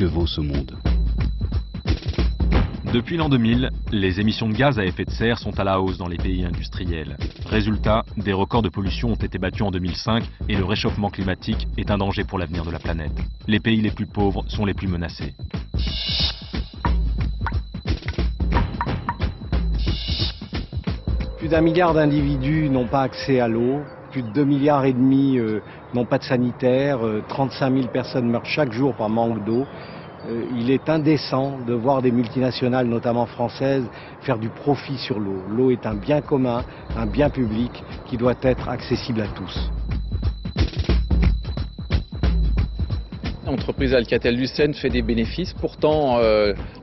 que vaut ce monde. Depuis l'an 2000, les émissions de gaz à effet de serre sont à la hausse dans les pays industriels. Résultat, des records de pollution ont été battus en 2005 et le réchauffement climatique est un danger pour l'avenir de la planète. Les pays les plus pauvres sont les plus menacés. Plus d'1,5 milliard d'individus n'ont pas accès à l'eau, plus de 2,5 milliards n'ont pas de sanitaire, 35 000 personnes meurent chaque jour par manque d'eau. Il est indécent de voir des multinationales, notamment françaises, faire du profit sur l'eau. L'eau est un bien commun, un bien public qui doit être accessible à tous. L'entreprise Alcatel-Lucent fait des bénéfices. Pourtant,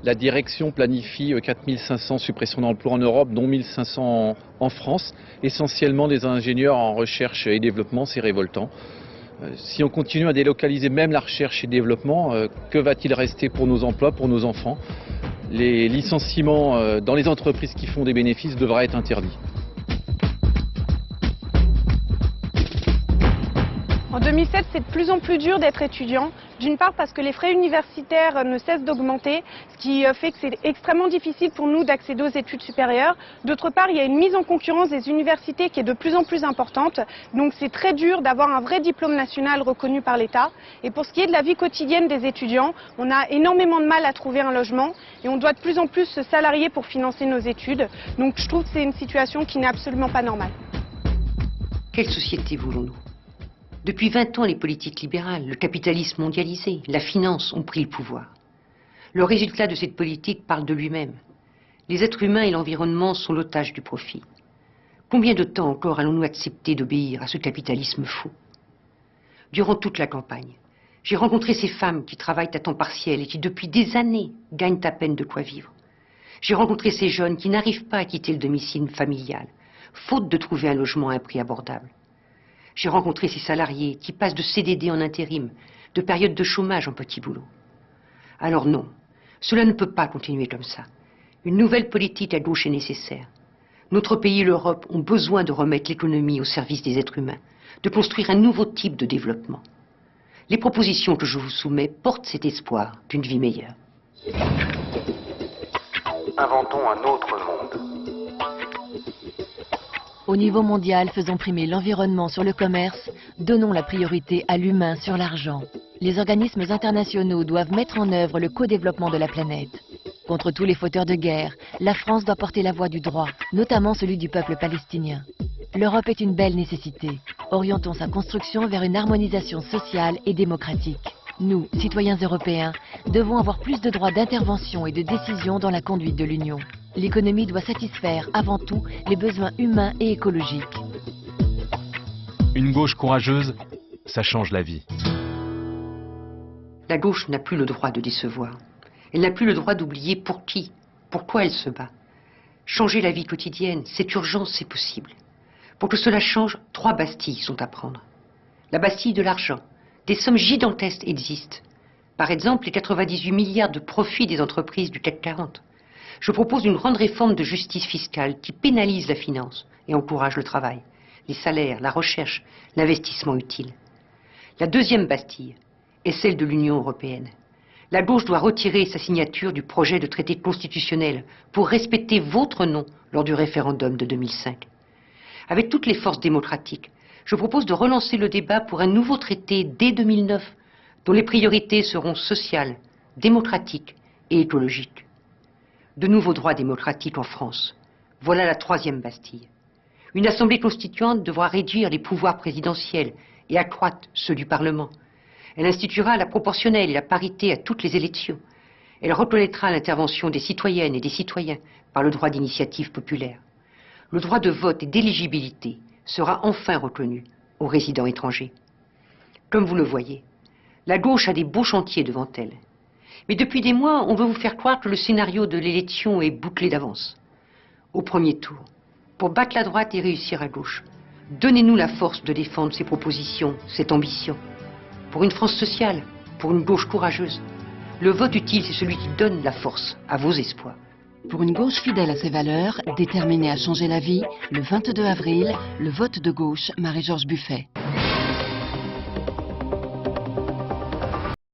la direction planifie 4500 suppressions d'emplois en Europe, dont 1500 en France. Essentiellement des ingénieurs en recherche et développement, c'est révoltant. Si on continue à délocaliser même la recherche et le développement, que va-t-il rester pour nos emplois, pour nos enfants? Les licenciements dans les entreprises qui font des bénéfices devraient être interdits. En 2007, c'est de plus en plus dur d'être étudiant. D'une part parce que les frais universitaires ne cessent d'augmenter, ce qui fait que c'est extrêmement difficile pour nous d'accéder aux études supérieures. D'autre part, il y a une mise en concurrence des universités qui est de plus en plus importante. Donc c'est très dur d'avoir un vrai diplôme national reconnu par l'État. Et pour ce qui est de la vie quotidienne des étudiants, on a énormément de mal à trouver un logement et on doit de plus en plus se salarier pour financer nos études. Donc je trouve que c'est une situation qui n'est absolument pas normale. Quelle société voulons-nous ? Depuis 20 ans, les politiques libérales, le capitalisme mondialisé, la finance ont pris le pouvoir. Le résultat de cette politique parle de lui-même. Les êtres humains et l'environnement sont l'otage du profit. Combien de temps encore allons-nous accepter d'obéir à ce capitalisme fou? Durant toute la campagne, j'ai rencontré ces femmes qui travaillent à temps partiel et qui depuis des années gagnent à peine de quoi vivre. J'ai rencontré ces jeunes qui n'arrivent pas à quitter le domicile familial, faute de trouver un logement à un prix abordable. J'ai rencontré ces salariés qui passent de CDD en intérim, de période de chômage en petit boulot. Alors non, cela ne peut pas continuer comme ça. Une nouvelle politique à gauche est nécessaire. Notre pays et l'Europe ont besoin de remettre l'économie au service des êtres humains, de construire un nouveau type de développement. Les propositions que je vous soumets portent cet espoir d'une vie meilleure. Inventons un autre monde. Au niveau mondial, faisons primer l'environnement sur le commerce, donnons la priorité à l'humain sur l'argent. Les organismes internationaux doivent mettre en œuvre le co-développement de la planète. Contre tous les fauteurs de guerre, la France doit porter la voix du droit, notamment celui du peuple palestinien. L'Europe est une belle nécessité. Orientons sa construction vers une harmonisation sociale et démocratique. Nous, citoyens européens, devons avoir plus de droits d'intervention et de décision dans la conduite de l'Union. L'économie doit satisfaire avant tout les besoins humains et écologiques. Une gauche courageuse, ça change la vie. La gauche n'a plus le droit de décevoir. Elle n'a plus le droit d'oublier pour qui, pourquoi elle se bat. Changer la vie quotidienne, c'est urgent, c'est possible. Pour que cela change, 3 bastilles sont à prendre. La bastille de l'argent. Des sommes gigantesques existent. Par exemple, les 98 milliards de profits des entreprises du CAC 40. Je propose une grande réforme de justice fiscale qui pénalise la finance et encourage le travail, les salaires, la recherche, l'investissement utile. La deuxième bastille est celle de l'Union européenne. La gauche doit retirer sa signature du projet de traité constitutionnel pour respecter votre nom lors du référendum de 2005. Avec toutes les forces démocratiques, je propose de relancer le débat pour un nouveau traité dès 2009, dont les priorités seront sociales, démocratiques et écologiques. De nouveaux droits démocratiques en France. Voilà la 3e bastille. Une assemblée constituante devra réduire les pouvoirs présidentiels et accroître ceux du Parlement. Elle instituera la proportionnelle et la parité à toutes les élections. Elle reconnaîtra l'intervention des citoyennes et des citoyens par le droit d'initiative populaire. Le droit de vote et d'éligibilité sera enfin reconnu aux résidents étrangers. Comme vous le voyez, la gauche a des beaux chantiers devant elle. Mais depuis des mois, on veut vous faire croire que le scénario de l'élection est bouclé d'avance. Au premier tour, pour battre la droite et réussir à gauche, donnez-nous la force de défendre ces propositions, cette ambition. Pour une France sociale, pour une gauche courageuse. Le vote utile, c'est celui qui donne la force à vos espoirs. Pour une gauche fidèle à ses valeurs, déterminée à changer la vie, le 22 avril, le vote de gauche, Marie-Georges Buffet.